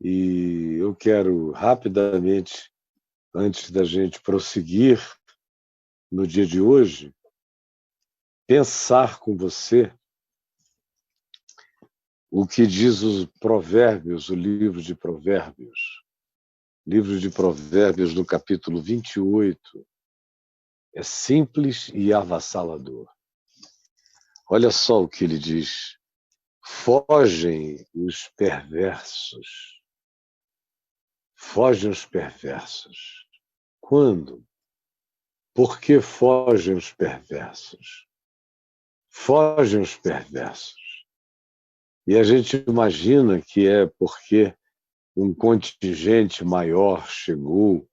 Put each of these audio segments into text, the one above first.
E eu quero rapidamente, antes da gente prosseguir no dia de hoje, pensar com você o que diz os Provérbios, o livro de Provérbios. Livro de Provérbios, no capítulo 28, é simples e avassalador. Olha só o que ele diz. Fogem os perversos. Fogem os perversos. Quando? Por que fogem os perversos? Fogem os perversos. E a gente imagina que é porque um contingente maior chegou,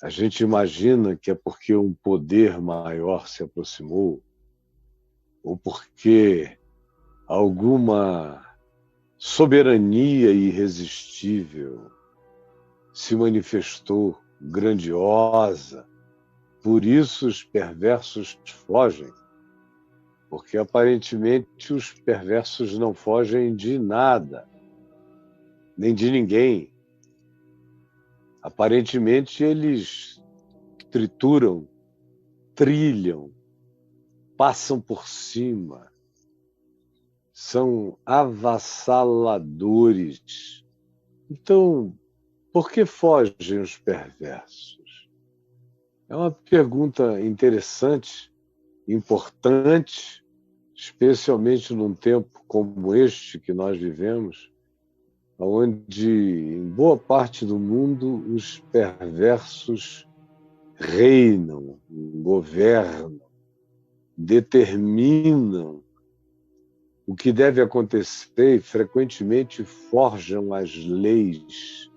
a gente imagina que é porque um poder maior se aproximou, ou porque alguma soberania irresistível se manifestou grandiosa. Por isso os perversos fogem, porque aparentemente os perversos não fogem de nada, nem de ninguém. Aparentemente eles trituram, trilham, passam por cima, são avassaladores. Então, por que fogem os perversos? É uma pergunta interessante, importante, especialmente num tempo como este que nós vivemos, onde, em boa parte do mundo, os perversos reinam, governam, determinam o que deve acontecer e frequentemente forjam as leis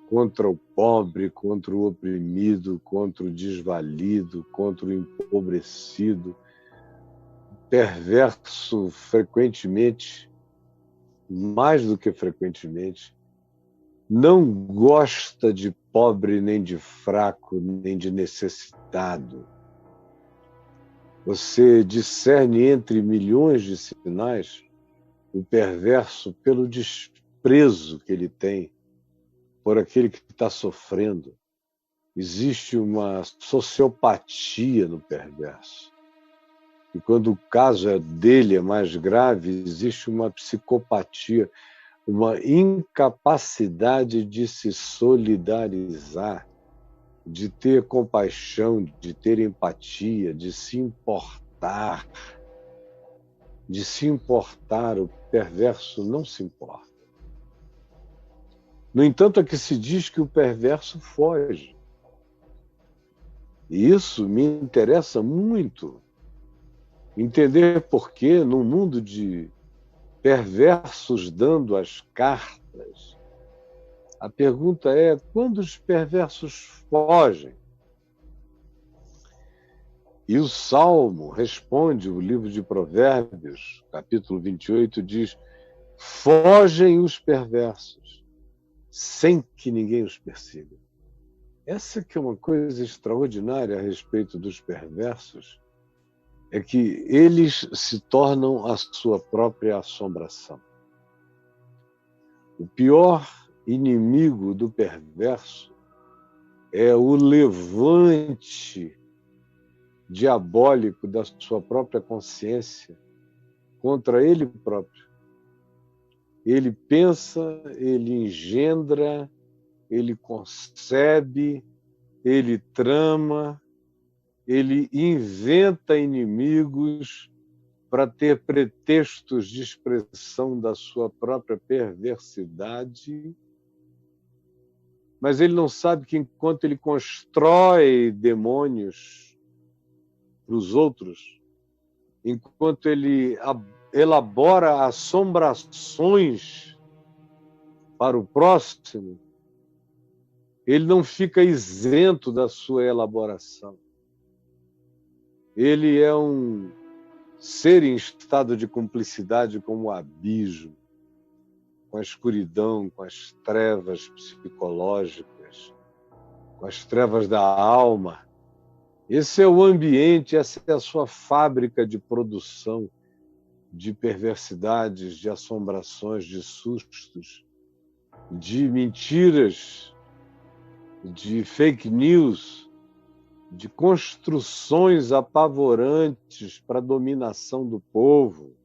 contra o pobre, contra o oprimido, contra o desvalido, contra o empobrecido. Perverso, frequentemente, mais do que frequentemente, não gosta de pobre, nem de fraco, nem de necessitado. Você discerne entre milhões de sinais o perverso pelo desprezo que ele tem por aquele que está sofrendo. Existe uma sociopatia no perverso. E quando o caso dele é mais grave, existe uma psicopatia, uma incapacidade de se solidarizar, de ter compaixão, de ter empatia, de se importar. De se importar, o perverso não se importa. No entanto, é que se diz que o perverso foge. E isso me interessa muito. Entender por que, num mundo de perversos dando as cartas, a pergunta é: quando os perversos fogem? E o Salmo responde, o livro de Provérbios, capítulo 28, diz: fogem os perversos, sem que ninguém os persiga. Essa que é uma coisa extraordinária a respeito dos perversos, é que eles se tornam a sua própria assombração. O pior inimigo do perverso é o levante diabólico da sua própria consciência contra ele próprio. Ele pensa, ele engendra, ele concebe, ele trama, ele inventa inimigos para ter pretextos de expressão da sua própria perversidade, mas ele não sabe que enquanto ele constrói demônios para os outros, enquanto ele elabora assombrações para o próximo, ele não fica isento da sua elaboração. Ele é um ser em estado de cumplicidade com o abismo, com a escuridão, com as trevas psicológicas, com as trevas da alma. Esse é o ambiente, essa é a sua fábrica de produção de perversidades, de assombrações, de sustos. de mentiras, de fake news, de construções apavorantes para a dominação do povo.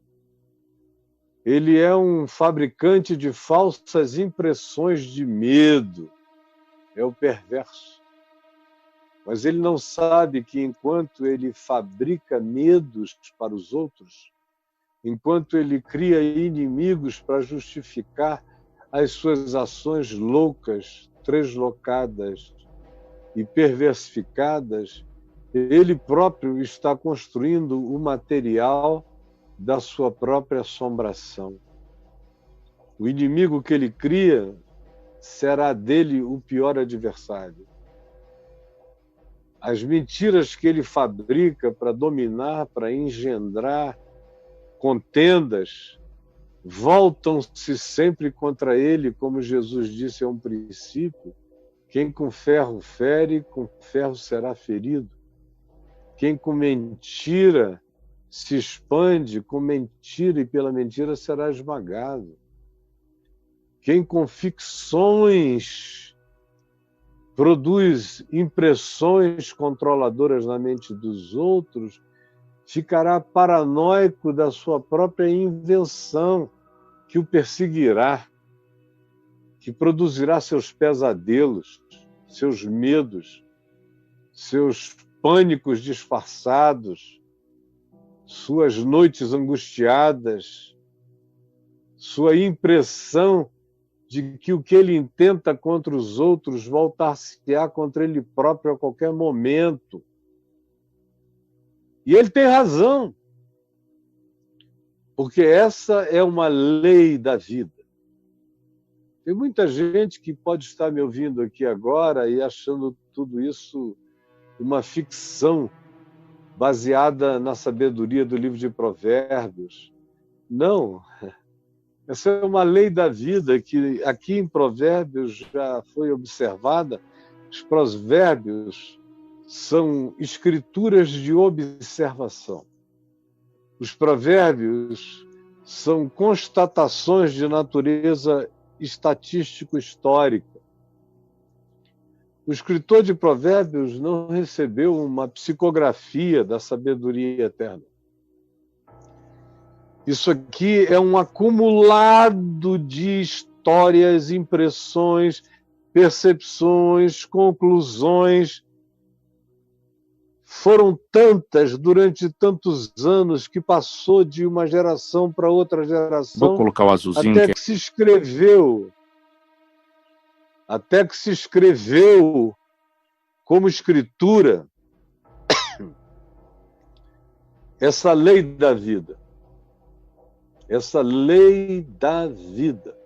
Ele é um fabricante de falsas impressões de medo. É o perverso. Mas ele não sabe que enquanto ele fabrica medos para os outros, enquanto ele cria inimigos para justificar as suas ações loucas, treslocadas e perversificadas, ele próprio está construindo o material da sua própria assombração. O inimigo que ele cria será dele o pior adversário. As mentiras que ele fabrica para dominar, para engendrar contendas, voltam-se sempre contra ele, como Jesus disse a um princípio: quem com ferro fere, com ferro será ferido. Quem com mentira se expande, com mentira e pela mentira será esmagado. Quem com ficções produz impressões controladoras na mente dos outros, ficará paranoico da sua própria invenção, que o perseguirá, que produzirá seus pesadelos, seus medos, seus pânicos disfarçados, suas noites angustiadas, sua impressão de que o que ele intenta contra os outros voltar-se-á contra ele próprio a qualquer momento. E ele tem razão, porque essa é uma lei da vida. Tem muita gente que pode estar me ouvindo aqui agora e achando tudo isso uma ficção baseada na sabedoria do livro de Provérbios. Não, essa é uma lei da vida que aqui em Provérbios já foi observada. Os provérbios são escrituras de observação. Os provérbios são constatações de natureza estatístico-histórica. O escritor de provérbios não recebeu uma psicografia da sabedoria eterna. Isso aqui é um acumulado de histórias, impressões, percepções, conclusões. Foram tantas durante tantos anos que passou de uma geração para outra geração. Vou colocar o azulzinho. Até que se escreveu como escritura essa lei da vida. Essa lei da vida,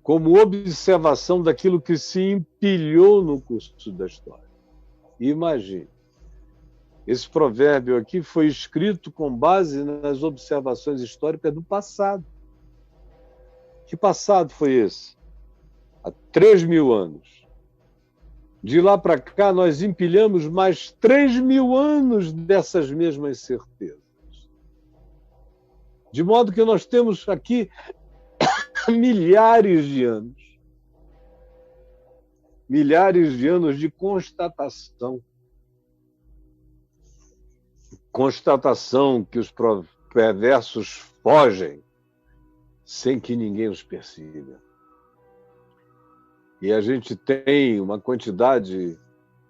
como observação daquilo que se empilhou no curso da história. Imagine, esse provérbio aqui foi escrito com base nas observações históricas do passado. Que passado foi esse? Há 3.000 anos. De lá para cá, nós empilhamos mais 3.000 anos dessas mesmas certezas. De modo que nós temos aqui milhares de anos de constatação. Constatação que os perversos fogem sem que ninguém os persiga. E a gente tem uma quantidade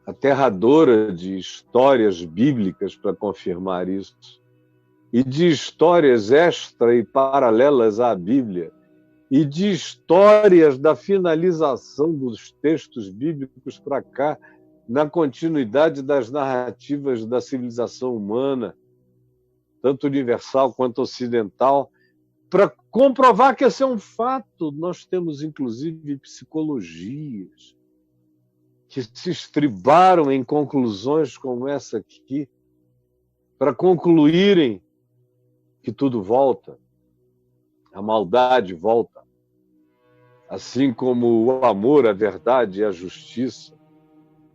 aterradora de histórias bíblicas para confirmar isso. E de histórias extra e paralelas à Bíblia, e de histórias da finalização dos textos bíblicos para cá, na continuidade das narrativas da civilização humana, tanto universal quanto ocidental, para comprovar que esse é um fato. Nós temos, inclusive, psicologias que se estribaram em conclusões como essa aqui, para concluírem que tudo volta, a maldade volta, assim como o amor, a verdade e a justiça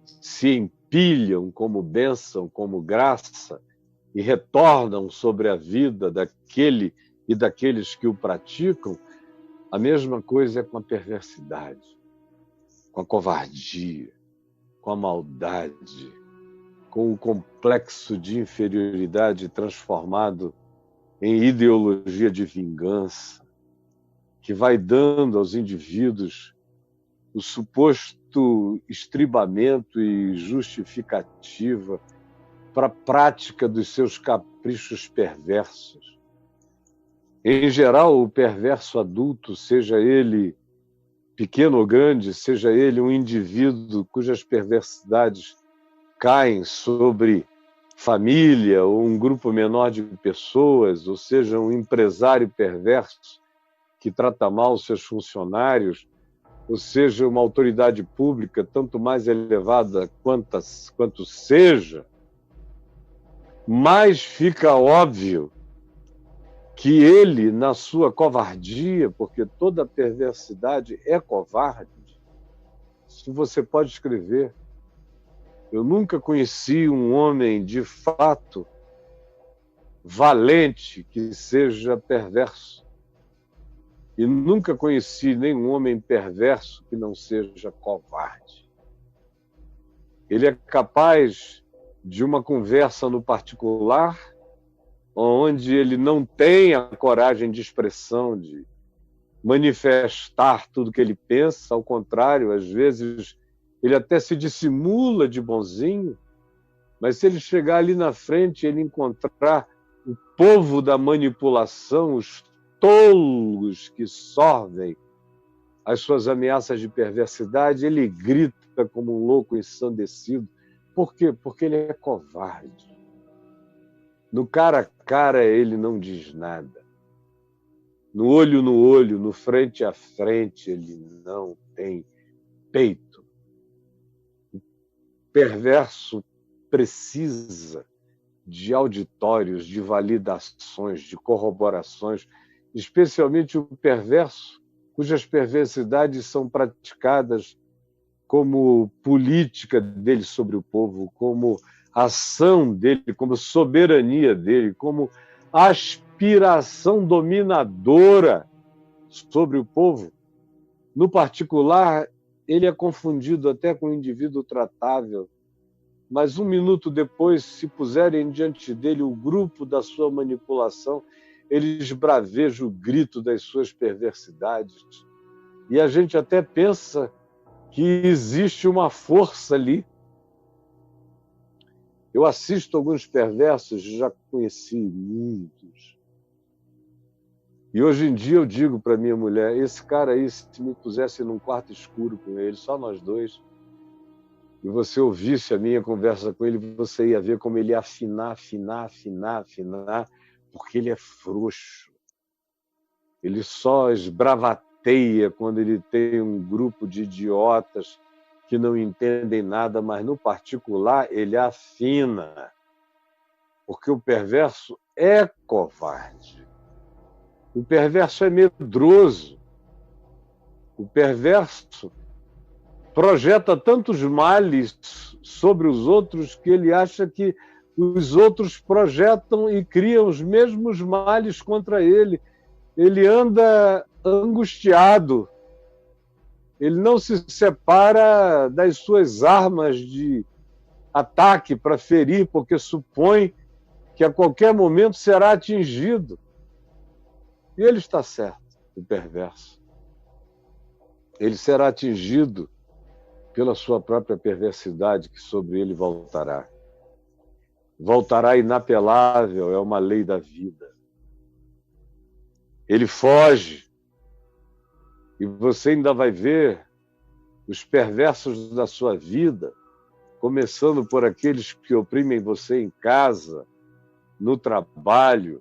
se empilham como bênção, como graça, e retornam sobre a vida daquele e daqueles que o praticam. A mesma coisa é com a perversidade, com a covardia, com a maldade, com o complexo de inferioridade transformado em ideologia de vingança, que vai dando aos indivíduos o suposto estribamento e justificativa para a prática dos seus caprichos perversos. Em geral, o perverso adulto, seja ele pequeno ou grande, seja ele um indivíduo cujas perversidades caem sobre família ou um grupo menor de pessoas, ou seja, um empresário perverso que trata mal seus funcionários, ou seja, uma autoridade pública, tanto mais elevada quanto seja, mais fica óbvio que ele, na sua covardia, porque toda perversidade é covarde, isso você pode escrever. Eu nunca conheci um homem de fato valente que seja perverso. E nunca conheci nenhum homem perverso que não seja covarde. Ele é capaz de uma conversa no particular, onde ele não tem a coragem de expressão, de manifestar tudo que ele pensa, ao contrário, às vezes ele até se dissimula de bonzinho, mas se ele chegar ali na frente, ele encontrar o povo da manipulação, os tolos que sorvem as suas ameaças de perversidade, ele grita como um louco ensandecido. Por quê? Porque ele é covarde. No cara a cara, ele não diz nada. No olho, no frente a frente, ele não tem peito. O perverso precisa de auditórios, de validações, de corroborações, especialmente o perverso, cujas perversidades são praticadas como política dele sobre o povo, como ação dele, como soberania dele, como aspiração dominadora sobre o povo. No particular, ele é confundido até com um indivíduo tratável, mas um minuto depois, se puserem diante dele o grupo da sua manipulação, ele esbraveja o grito das suas perversidades. E a gente até pensa que existe uma força ali. Eu assisto alguns perversos, já conheci muitos. E hoje em dia eu digo para minha mulher, esse cara aí, se me pusesse num quarto escuro com ele, só nós dois, e você ouvisse a minha conversa com ele, você ia ver como ele ia afinar, porque ele é frouxo. Ele só esbravateia quando ele tem um grupo de idiotas que não entendem nada, mas no particular ele afina, porque o perverso é covarde. O perverso é medroso. O perverso projeta tantos males sobre os outros que ele acha que os outros projetam e criam os mesmos males contra ele. Ele anda angustiado. Ele não se separa das suas armas de ataque para ferir, porque supõe que a qualquer momento será atingido. E ele está certo, o perverso. Ele será atingido pela sua própria perversidade que sobre ele voltará. Voltará inapelável, é uma lei da vida. Ele foge. E você ainda vai ver os perversos da sua vida, começando por aqueles que oprimem você em casa, no trabalho,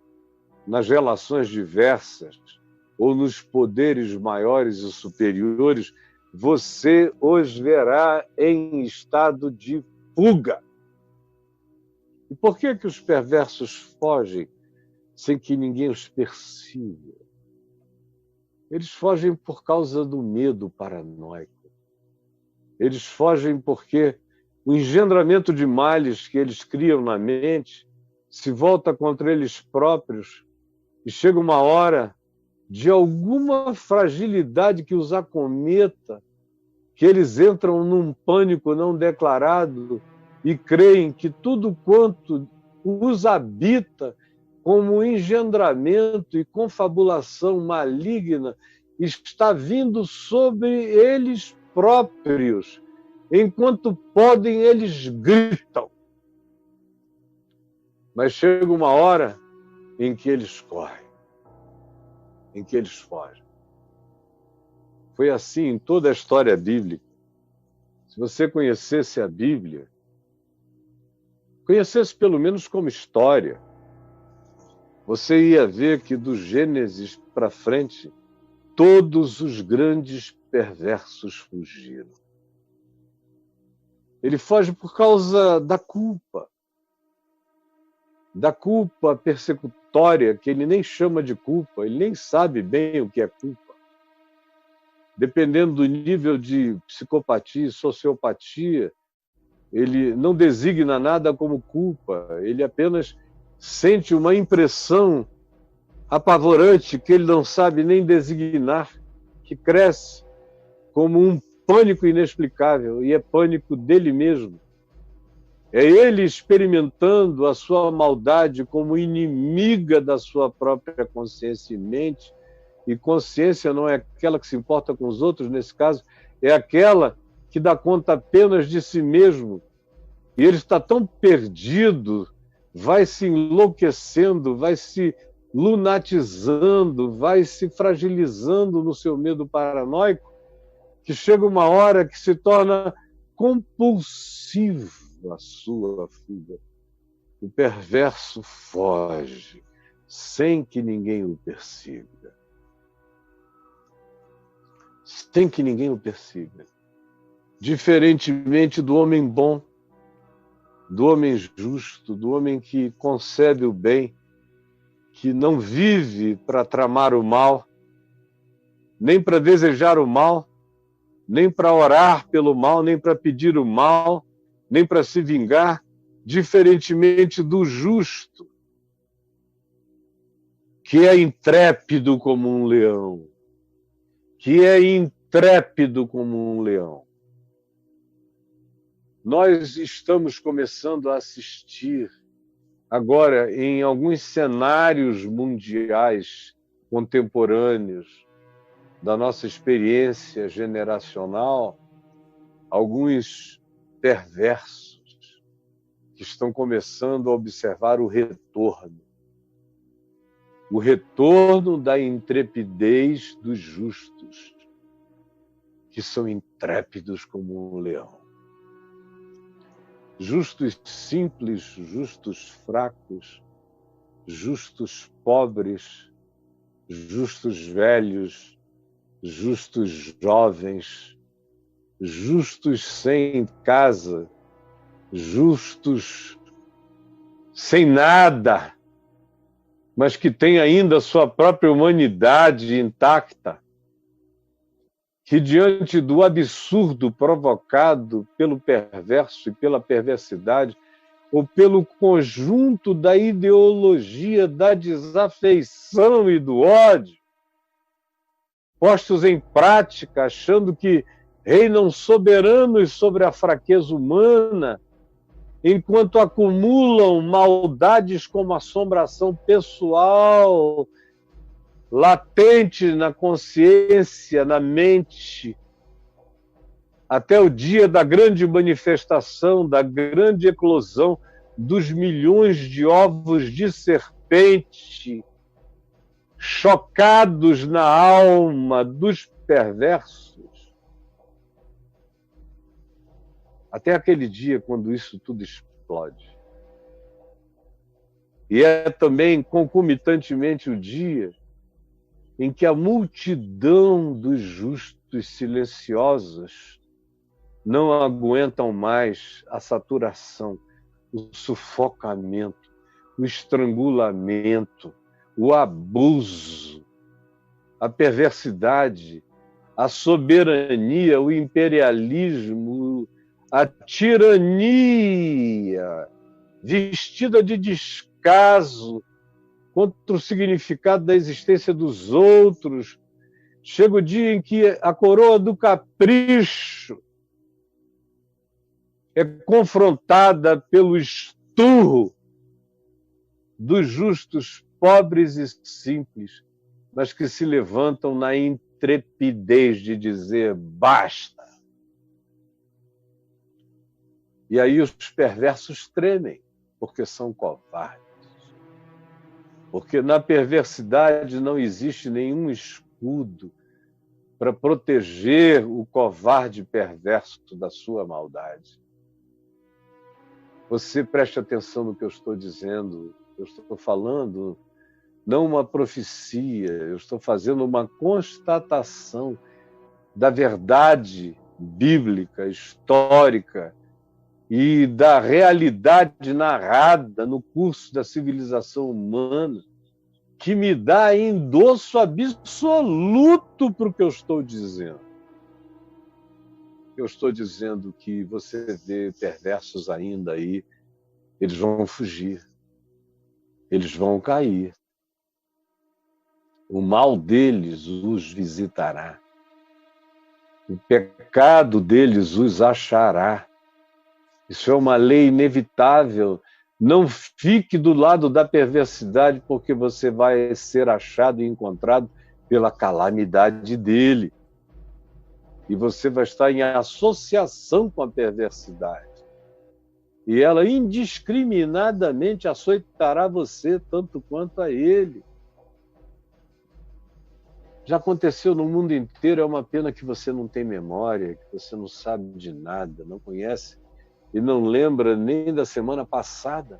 nas relações diversas, ou nos poderes maiores e superiores, você os verá em estado de fuga. E por que os perversos fogem sem que ninguém os persiga? Eles fogem por causa do medo paranoico. Eles fogem porque o engendramento de males que eles criam na mente se volta contra eles próprios e chega uma hora de alguma fragilidade que os acometa, que eles entram num pânico não declarado e creem que tudo quanto os habita como engendramento e confabulação maligna está vindo sobre eles próprios. Enquanto podem, eles gritam. Mas chega uma hora em que eles correm, em que eles fogem. Foi assim em toda a história bíblica. Se você conhecesse a Bíblia, conhecesse pelo menos como história, você ia ver que do Gênesis para frente, todos os grandes perversos fugiram. Ele foge por causa da culpa persecutória, que ele nem chama de culpa, ele nem sabe bem o que é culpa. Dependendo do nível de psicopatia e sociopatia, ele não designa nada como culpa, ele apenas sente uma impressão apavorante que ele não sabe nem designar, que cresce como um pânico inexplicável, e é pânico dele mesmo. É ele experimentando a sua maldade como inimiga da sua própria consciência e mente, e consciência não é aquela que se importa com os outros, nesse caso, é aquela que dá conta apenas de si mesmo. E ele está tão perdido, vai se enlouquecendo, vai se lunatizando, vai se fragilizando no seu medo paranoico, que chega uma hora que se torna compulsivo a sua fuga. O perverso foge, sem que ninguém o persiga. Sem que ninguém o persiga. Diferentemente do homem bom, do homem justo, do homem que concebe o bem, que não vive para tramar o mal, nem para desejar o mal, nem para orar pelo mal, nem para pedir o mal, nem para se vingar, diferentemente do justo, que é intrépido como um leão, que é intrépido como um leão. Nós estamos começando a assistir agora em alguns cenários mundiais contemporâneos da nossa experiência generacional, alguns perversos que estão começando a observar o retorno da intrepidez dos justos, que são intrépidos como um leão. Justos simples, justos fracos, justos pobres, justos velhos, justos jovens, justos sem casa, justos sem nada, mas que têm ainda a sua própria humanidade intacta, que diante do absurdo provocado pelo perverso e pela perversidade, ou pelo conjunto da ideologia da desafeição e do ódio, postos em prática, achando que reinam soberanos sobre a fraqueza humana, enquanto acumulam maldades como assombração pessoal, latente na consciência, na mente, até o dia da grande manifestação, da grande eclosão dos milhões de ovos de serpente chocados na alma dos perversos. Até aquele dia quando isso tudo explode. E é também concomitantemente o dia em que a multidão dos justos silenciosos não aguentam mais a saturação, o sufocamento, o estrangulamento, o abuso, a perversidade, a soberania, o imperialismo, a tirania, vestida de descaso, contra o significado da existência dos outros. Chega o dia em que a coroa do capricho é confrontada pelo esturro dos justos, pobres e simples, mas que se levantam na intrepidez de dizer basta. E aí os perversos tremem, porque são covardes. Porque na perversidade não existe nenhum escudo para proteger o covarde perverso da sua maldade. Você preste atenção no que eu estou dizendo. Eu estou falando não uma profecia, eu estou fazendo uma constatação da verdade bíblica, histórica e da realidade narrada no curso da civilização humana, que me dá endosso absoluto para o que eu estou dizendo. Eu estou dizendo que você vê perversos ainda aí, eles vão fugir, eles vão cair. O mal deles os visitará. O pecado deles os achará. Isso é uma lei inevitável. Não fique do lado da perversidade, porque você vai ser achado e encontrado pela calamidade dele. E você vai estar em associação com a perversidade. E ela indiscriminadamente açoitará você tanto quanto a ele. Já aconteceu no mundo inteiro, é uma pena que você não tem memória, que você não sabe de nada, não conhece e não lembra nem da semana passada.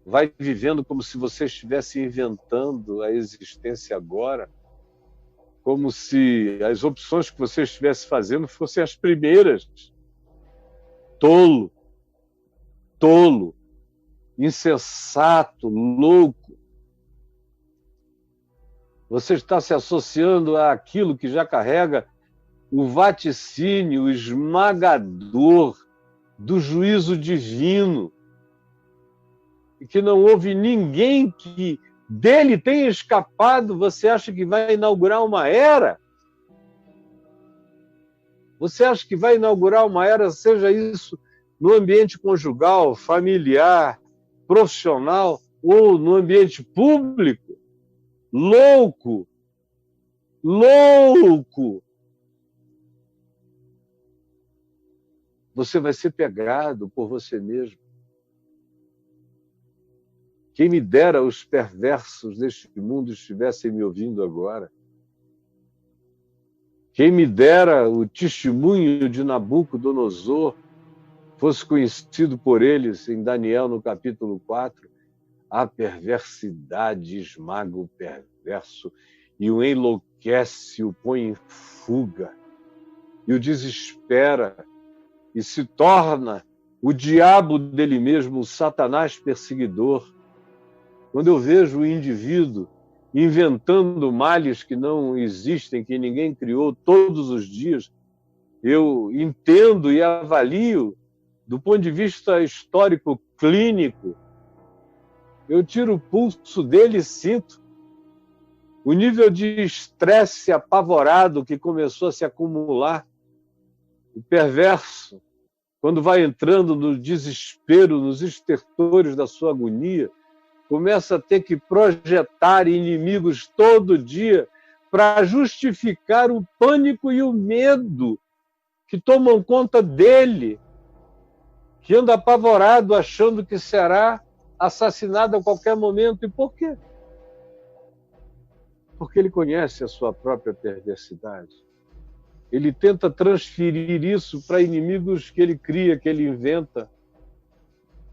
Vai vivendo como se você estivesse inventando a existência agora, como se as opções que você estivesse fazendo fossem as primeiras. Tolo, insensato, louco. Você está se associando àquilo que já carrega o vaticínio esmagador do juízo divino e que não houve ninguém que dele tenha escapado. Você acha que vai inaugurar uma era? Você acha que vai inaugurar uma era, seja isso no ambiente conjugal, familiar, profissional ou no ambiente público? Louco! Você vai ser pegado por você mesmo. Quem me dera os perversos deste mundo estivessem me ouvindo agora. Quem me dera o testemunho de Nabucodonosor fosse conhecido por eles em Daniel, no capítulo 4. A perversidade esmaga o perverso e o enlouquece, o põe em fuga e o desespera e se torna o diabo dele mesmo, o Satanás perseguidor. Quando eu vejo o indivíduo inventando males que não existem, que ninguém criou todos os dias, eu entendo e avalio do ponto de vista histórico, clínico. Eu tiro o pulso dele e sinto o nível de estresse apavorado que começou a se acumular. O perverso, quando vai entrando no desespero, nos estertores da sua agonia, começa a ter que projetar inimigos todo dia para justificar o pânico e o medo que tomam conta dele, que anda apavorado achando que será assassinado a qualquer momento. E por quê? Porque ele conhece a sua própria perversidade. Ele tenta transferir isso para inimigos que ele cria, que ele inventa,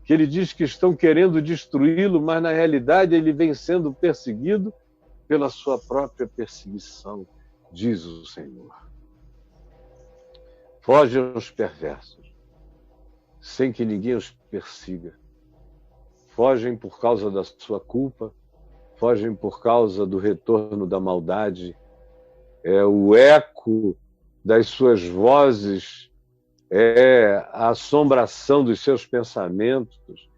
que ele diz que estão querendo destruí-lo, mas na realidade ele vem sendo perseguido pela sua própria perseguição, diz o Senhor. Foge aos perversos, sem que ninguém os persiga. Fogem por causa da sua culpa, fogem por causa do retorno da maldade. É o eco das suas vozes, é a assombração dos seus pensamentos,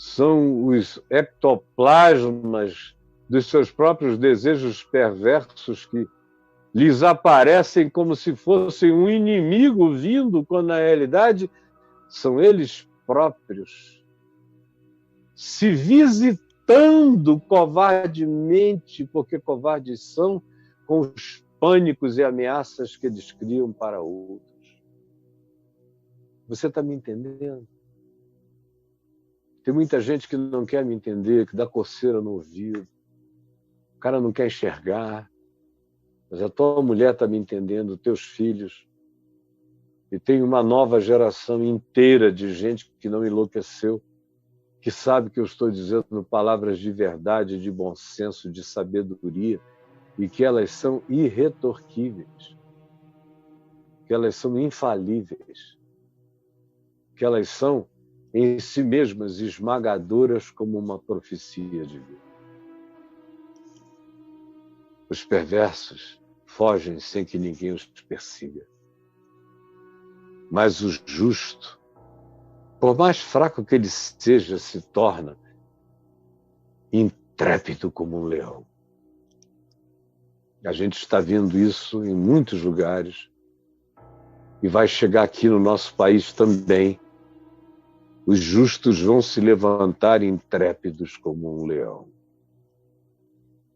são os ectoplasmas dos seus próprios desejos perversos que lhes aparecem como se fossem um inimigo vindo, quando na realidade são eles próprios se visitando covardemente, porque covardes são, com os pânicos e ameaças que eles criam para outros. Você está me entendendo? Tem muita gente que não quer me entender, que dá coceira no ouvido. O cara não quer enxergar. Mas a tua mulher está me entendendo, teus filhos. E tem uma nova geração inteira de gente que não enlouqueceu, que sabe que eu estou dizendo palavras de verdade, de bom senso, de sabedoria, e que elas são irretorquíveis, que elas são infalíveis, que elas são em si mesmas esmagadoras como uma profecia divina. Os perversos fogem sem que ninguém os persiga. Mas o justo, por mais fraco que ele seja, se torna intrépido como um leão. A gente está vendo isso em muitos lugares e vai chegar aqui no nosso país também. Os justos vão se levantar intrépidos como um leão.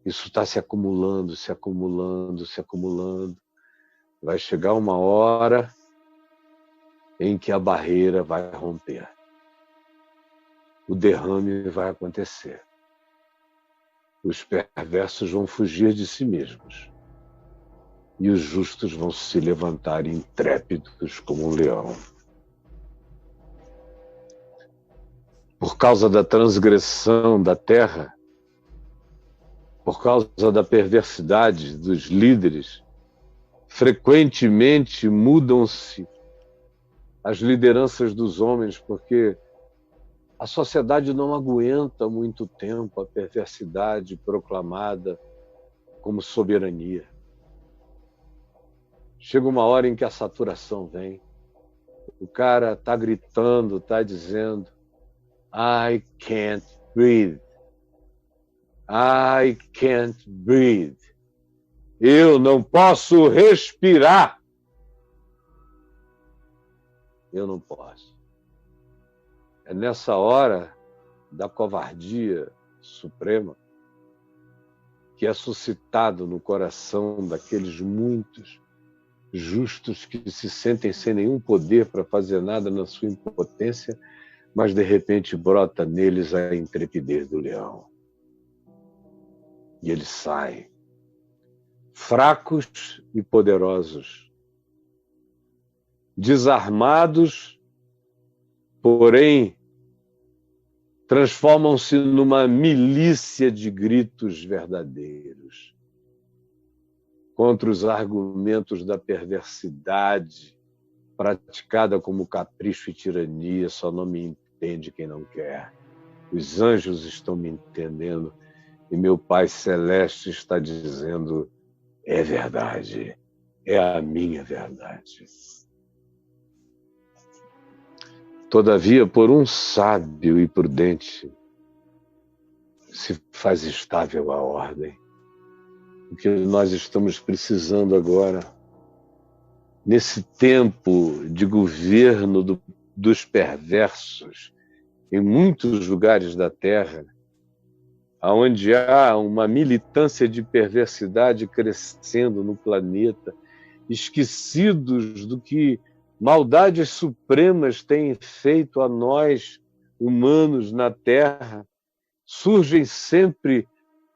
Isso está se acumulando, se acumulando, se acumulando. Vai chegar uma hora em que a barreira vai romper. O derrame vai acontecer. Os perversos vão fugir de si mesmos. E os justos vão se levantar intrépidos como um leão. Por causa da transgressão da terra, por causa da perversidade dos líderes, frequentemente mudam-se as lideranças dos homens, porque a sociedade não aguenta muito tempo a perversidade proclamada como soberania. Chega uma hora em que a saturação vem. O cara está gritando, está dizendo: I can't breathe. I can't breathe. Eu não posso respirar. Eu não posso. É nessa hora da covardia suprema que é suscitado no coração daqueles muitos justos que se sentem sem nenhum poder para fazer nada na sua impotência, mas de repente brota neles a intrepidez do leão. E eles saem, fracos e poderosos, desarmados, porém transformam-se numa milícia de gritos verdadeiros contra os argumentos da perversidade praticada como capricho e tirania. Só não me entende quem não quer. Os anjos estão me entendendo e meu Pai Celeste está dizendo: é verdade, é a minha verdade. Todavia, por um sábio e prudente se faz estável a ordem. O que nós estamos precisando agora, nesse tempo de governo dos perversos, em muitos lugares da Terra, onde há uma militância de perversidade crescendo no planeta, esquecidos do que maldades supremas têm feito a nós, humanos, na Terra, surgem sempre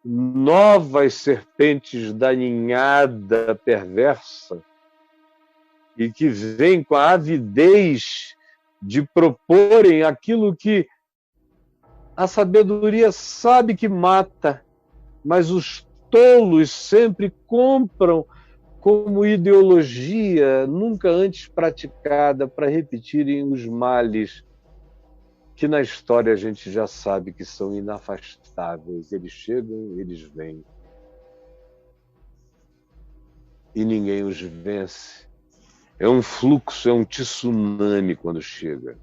novas serpentes da ninhada perversa e que vêm com a avidez de proporem aquilo que a sabedoria sabe que mata, mas os tolos sempre compram como ideologia nunca antes praticada para repetirem os males que na história a gente já sabe que são inafastáveis. Eles chegam, eles vêm. E ninguém os vence. É um fluxo, é um tsunami quando chega.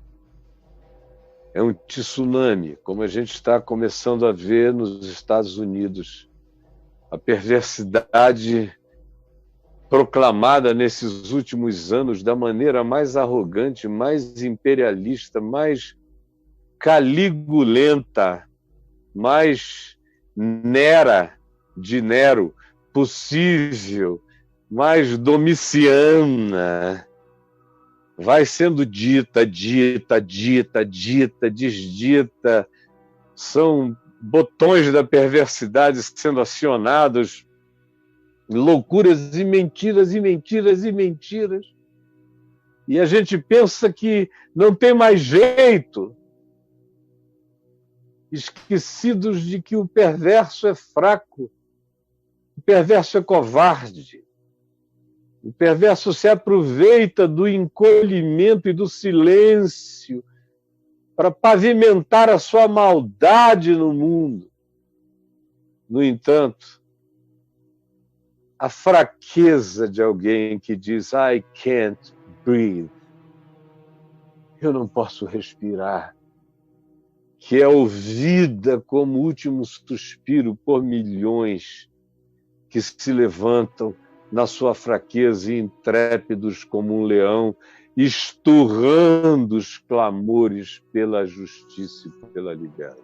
É um tsunami, como a gente está começando a ver nos Estados Unidos. A perversidade proclamada nesses últimos anos da maneira mais arrogante, mais imperialista, mais caligulenta, mais Nera de Nero possível, mais domiciana, vai sendo dita, desdita. São botões da perversidade sendo acionados, loucuras e mentiras e mentiras e mentiras. E a gente pensa que não tem mais jeito, esquecidos de que o perverso é fraco, o perverso é covarde, o perverso se aproveita do encolhimento e do silêncio para pavimentar a sua maldade no mundo. No entanto, a fraqueza de alguém que diz I can't breathe, eu não posso respirar, que é ouvida como último suspiro por milhões que se levantam na sua fraqueza e intrépidos como um leão, esturrando os clamores pela justiça e pela liberdade.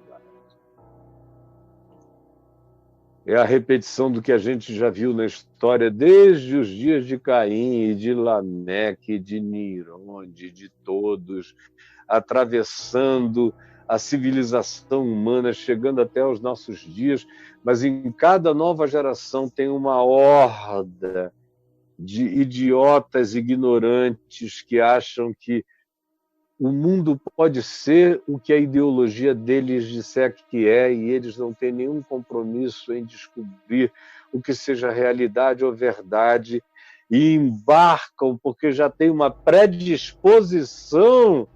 É a repetição do que a gente já viu na história desde os dias de Caim, e de Lameque, e de Nironde, de todos, atravessando a civilização humana, chegando até os nossos dias, mas em cada nova geração tem uma horda de idiotas ignorantes que acham que o mundo pode ser o que a ideologia deles disser que é, e eles não têm nenhum compromisso em descobrir o que seja realidade ou verdade, e embarcam porque já tem uma predisposição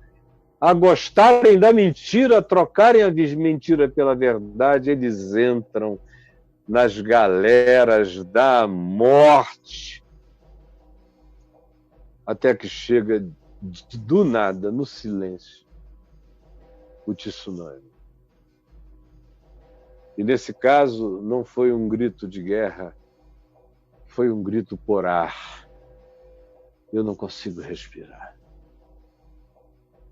a gostarem da mentira, a trocarem a mentira pela verdade. Eles entram nas galeras da morte, até que chega do nada, no silêncio, o tsunami. E nesse caso, não foi um grito de guerra, foi um grito por ar. Eu não consigo respirar.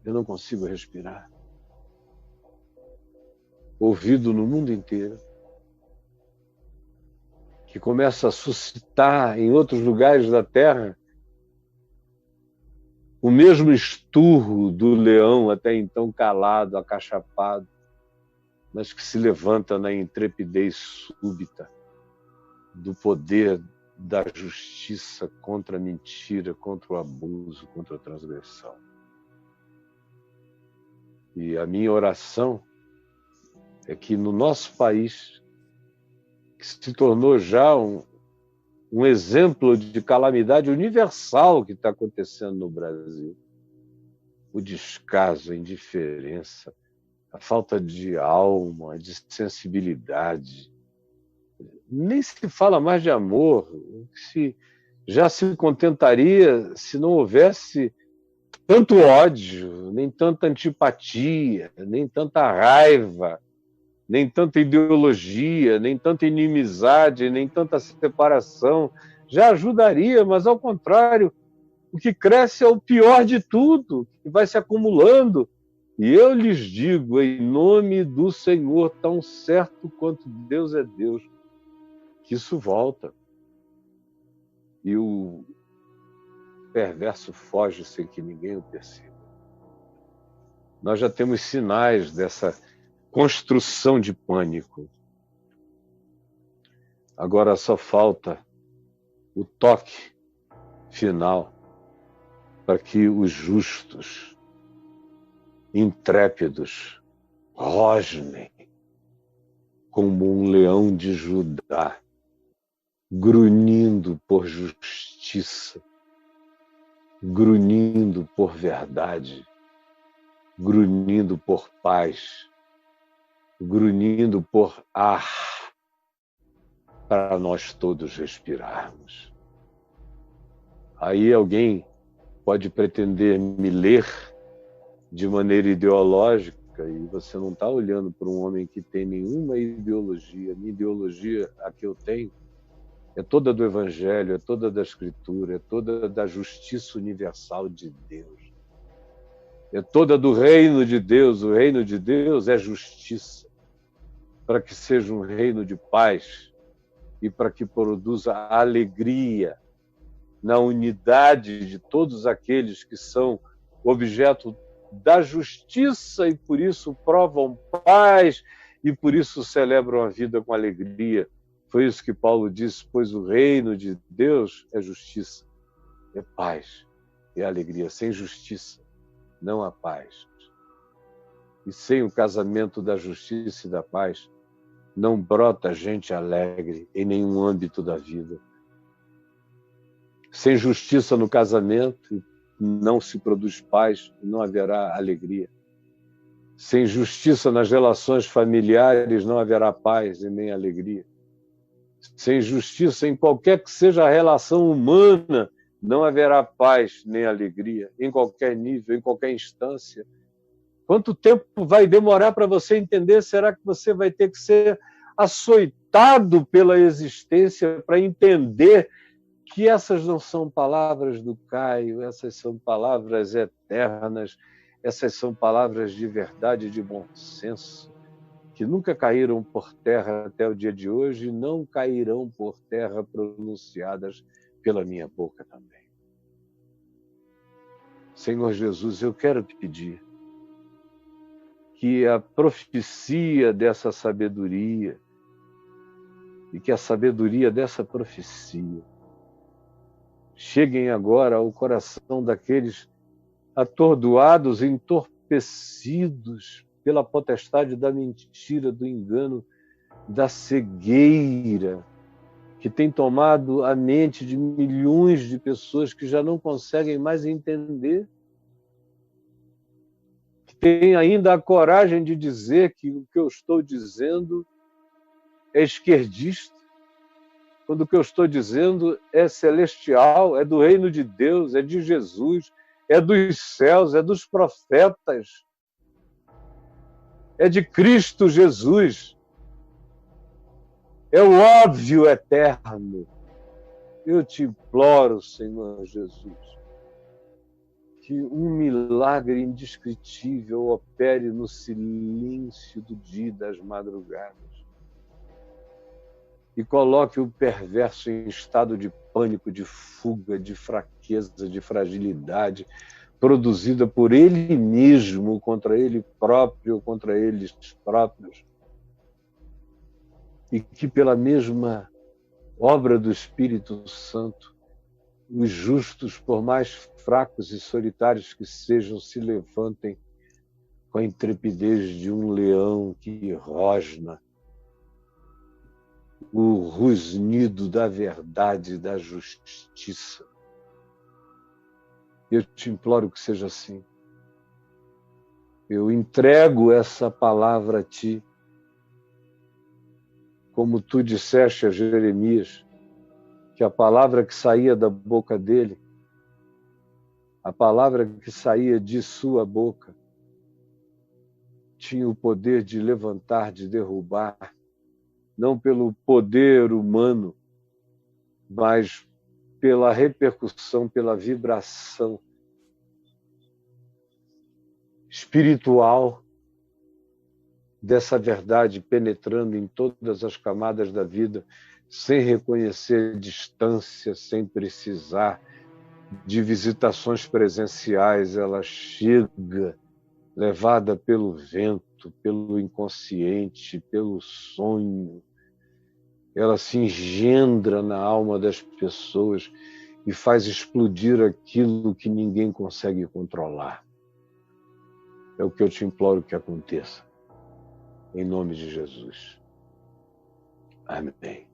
Eu não consigo respirar. Ouvido no mundo inteiro, que começa a suscitar em outros lugares da Terra o mesmo esturro do leão até então calado, acachapado, mas que se levanta na intrepidez súbita do poder da justiça contra a mentira, contra o abuso, contra a transgressão. E a minha oração é que no nosso país, que se tornou já um exemplo de calamidade universal que está acontecendo no Brasil, o descaso, a indiferença, a falta de alma, de sensibilidade. Nem se fala mais de amor, já se contentaria se não houvesse tanto ódio, nem tanta antipatia, nem tanta raiva, nem tanta ideologia, nem tanta inimizade, nem tanta separação. Já ajudaria, mas ao contrário, o que cresce é o pior de tudo, que vai se acumulando. E eu lhes digo, em nome do Senhor, tão certo quanto Deus é Deus, que isso volta. E o perverso foge sem que ninguém o perceba. Nós já temos sinais dessa construção de pânico. Agora só falta o toque final para que os justos, intrépidos, rosnem como um leão de Judá, grunhindo por justiça, grunhindo por verdade, grunhindo por paz, grunhindo por ar, para nós todos respirarmos. Aí alguém pode pretender me ler de maneira ideológica política e você não está olhando para um homem que tem nenhuma ideologia, minha ideologia, a que eu tenho, é toda do Evangelho, é toda da Escritura, é toda da justiça universal de Deus. É toda do reino de Deus. O reino de Deus é justiça, para que seja um reino de paz e para que produza alegria na unidade de todos aqueles que são objeto da justiça e por isso provam paz e por isso celebram a vida com alegria. Foi isso que Paulo disse, pois o reino de Deus é justiça, é paz, é alegria. Sem justiça não há paz. E sem o casamento da justiça e da paz, não brota gente alegre em nenhum âmbito da vida. Sem justiça no casamento, não se produz paz e não haverá alegria. Sem justiça nas relações familiares, não haverá paz e nem alegria. Sem justiça em qualquer que seja a relação humana, não haverá paz nem alegria, em qualquer nível, em qualquer instância. Quanto tempo vai demorar para você entender? Será que você vai ter que ser açoitado pela existência para entender que essas não são palavras do Caio, essas são palavras eternas, essas são palavras de verdade e de bom senso, que nunca caíram por terra até o dia de hoje e não cairão por terra pronunciadas pela minha boca também. Senhor Jesus, eu quero te pedir que a profecia dessa sabedoria e que a sabedoria dessa profecia cheguem agora ao coração daqueles atordoados, entorpecidos pela potestade da mentira, do engano, da cegueira, que tem tomado a mente de milhões de pessoas que já não conseguem mais entender, que tem ainda a coragem de dizer que o que eu estou dizendo é esquerdista, quando o que eu estou dizendo é celestial, é do reino de Deus, é de Jesus, é dos céus, é dos profetas, é de Cristo Jesus, é o óbvio eterno. Eu te imploro, Senhor Jesus, que um milagre indescritível opere no silêncio do dia e das madrugadas e coloque o perverso em estado de pânico, de fuga, de fraqueza, de fragilidade, produzida por ele mesmo, contra ele próprio, contra eles próprios. E que pela mesma obra do Espírito Santo, os justos, por mais fracos e solitários que sejam, se levantem com a intrepidez de um leão que rosna, o rusnido da verdade e da justiça. Eu te imploro que seja assim. Eu entrego essa palavra a ti, como tu disseste a Jeremias, que a palavra que saía da boca dele, a palavra que saía de sua boca, tinha o poder de levantar, de derrubar, não pelo poder humano, mas pela repercussão, pela vibração espiritual dessa verdade penetrando em todas as camadas da vida, sem reconhecer distância, sem precisar de visitações presenciais. Ela chega levada pelo vento, pelo inconsciente, pelo sonho. Ela se engendra na alma das pessoas e faz explodir aquilo que ninguém consegue controlar. É o que eu te imploro que aconteça. Em nome de Jesus. Amém.